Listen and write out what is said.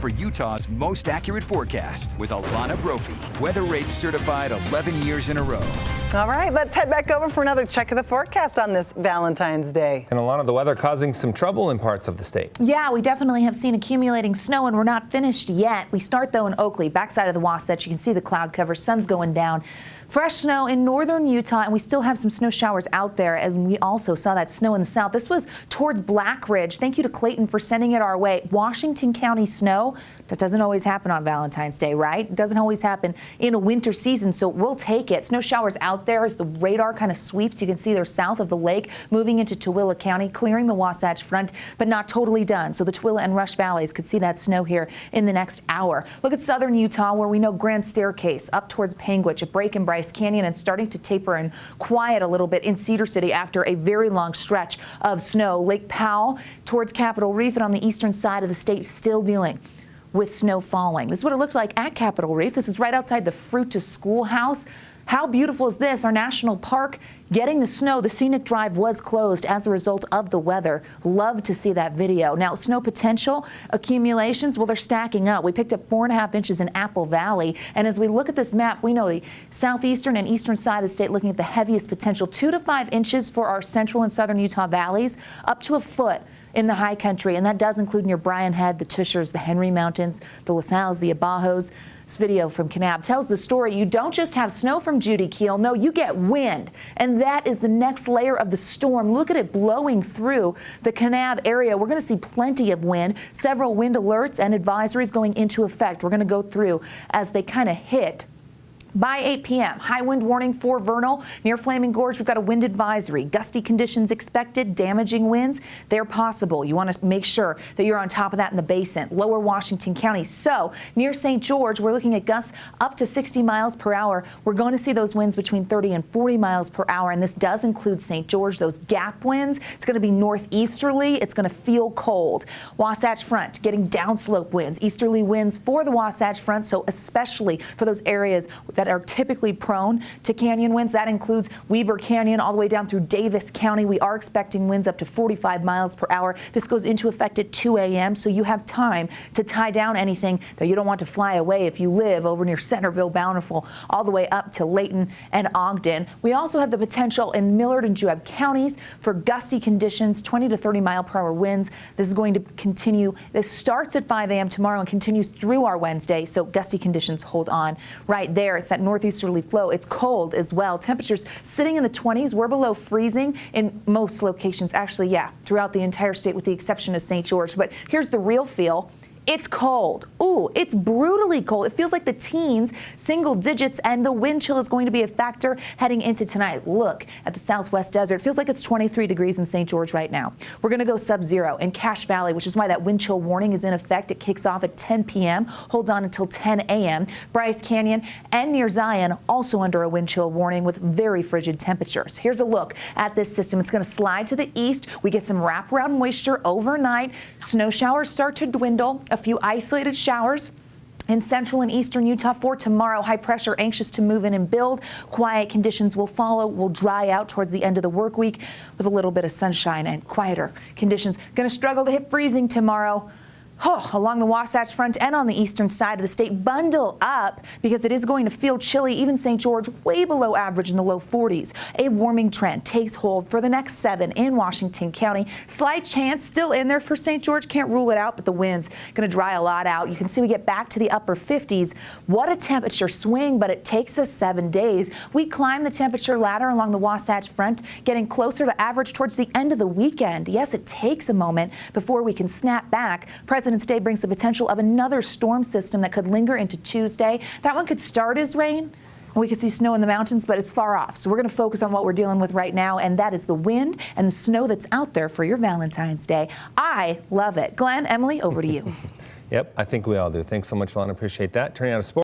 for Utah's most accurate forecast with Alana Brophy. Weather rates certified 11 years in a row. All right, let's head back over for another check of the forecast on this Valentine's Day. And Alana, the weather causing some trouble in parts of the state. Yeah, we definitely have seen accumulating snow, and we're not finished yet. We start, though, in Oakley, backside of the Wasatch. You can see the cloud cover, sun's going down. Fresh snow in northern Utah, and we still have some snow showers out there, as we also saw that snow in the south. This was towards Black Ridge. Thank you to Clayton for sending it our way. Washington County snow. That doesn't always happen on Valentine's Day, right? It doesn't always happen in a winter season, so we'll take it. Snow showers out there as the radar kind of sweeps. You can see they're south of the lake, moving into Tooele County, clearing the Wasatch Front, but not totally done. So the Tooele and Rush Valleys could see that snow here in the next hour. Look at southern Utah, where we know Grand Staircase up towards Panguitch, at Break and Bryce Canyon, and starting to taper and quiet a little bit in Cedar City after a very long stretch of snow. Lake Powell towards Capitol Reef, and on the eastern side of the state still dealing with snow falling. This is what it looked like at Capitol Reef. This is right outside the Fruit to School house. How beautiful is this? Our national park getting the snow. The scenic drive was closed as a result of the weather. Love to see that video. Now, snow potential accumulations, well, they're stacking up. We picked up 4.5 inches in Apple Valley. And as we look at this map, we know the southeastern and eastern side of the state looking at the heaviest potential. 2 to 5 inches for our central and southern Utah valleys, up to a foot in the high country, and that does include near Bryan Head, the Tushers, the Henry Mountains, the LaSalles, the Abajos. This video from Kanab tells the story. You don't just have snow from Judy Keel, no, you get wind, and that is the next layer of the storm. Look at it blowing through the Kanab area. We're going to see plenty of wind, several wind alerts and advisories going into effect. We're going to go through as they kind of hit. By 8 p.m., high wind warning for Vernal. Near Flaming Gorge, we've got a wind advisory. Gusty conditions expected, damaging winds. They're possible. You want to make sure that you're on top of that in the basin. Lower Washington County. So near St. George, we're looking at gusts up to 60 miles per hour. We're going to see those winds between 30 and 40 miles per hour, and this does include St. George, those gap winds. It's going to be northeasterly. It's going to feel cold. Wasatch Front getting downslope winds, easterly winds for the Wasatch Front, so especially for those areas that are typically prone to canyon winds. That includes Weber Canyon all the way down through Davis County. We are expecting winds up to 45 miles per hour. This goes into effect at 2 a.m., so you have time to tie down anything that you don't want to fly away if you live over near Centerville, Bountiful, all the way up to Layton and Ogden. We also have the potential in Millard and Juab counties for gusty conditions, 20 to 30 mile per hour winds. This is going to continue. This starts at 5 a.m. tomorrow and continues through our Wednesday, so gusty conditions hold on right there. It's that northeasterly flow. It's cold as well. Temperatures sitting in the 20s. We're below freezing in most locations. Actually, yeah, throughout the entire state with the exception of St. George. But here's the real feel. It's cold. Ooh, it's brutally cold. It feels like the teens, single digits, and the wind chill is going to be a factor heading into tonight. Look at the southwest desert. It feels like it's 23 degrees in St. George right now. We're going to go sub-zero in Cache Valley, which is why that wind chill warning is in effect. It kicks off at 10 p.m. Hold on until 10 a.m. Bryce Canyon and near Zion also under a wind chill warning with very frigid temperatures. Here's a look at this system. It's going to slide to the east. We get some wraparound moisture overnight. Snow showers start to dwindle. A few isolated showers in central and eastern Utah for tomorrow. High pressure anxious to move in and build. Quiet conditions will follow, will dry out towards the end of the work week with a little bit of sunshine and quieter conditions. Going to struggle to hit freezing tomorrow. Along the Wasatch Front and on the eastern side of the state. Bundle up because it is going to feel chilly. Even St. George way below average in the low 40s. A warming trend takes hold for the next 7 in Washington County. Slight chance still in there for St. George. Can't rule it out, but the wind's going to dry a lot out. You can see we get back to the upper 50s. What a temperature swing, but it takes us 7 days. We climb the temperature ladder along the Wasatch Front, getting closer to average towards the end of the weekend. Yes, it takes a moment before we can snap back. President's Day brings the potential of another storm system that could linger into Tuesday. That one could start as rain, and we could see snow in the mountains, but it's far off. So we're going to focus on what we're dealing with right now, and that is the wind and the snow that's out there for your Valentine's Day. I love it. Glenn, Emily, over to you. Yep, I think we all do. Thanks so much, Alana. Appreciate that. Turning out to sports.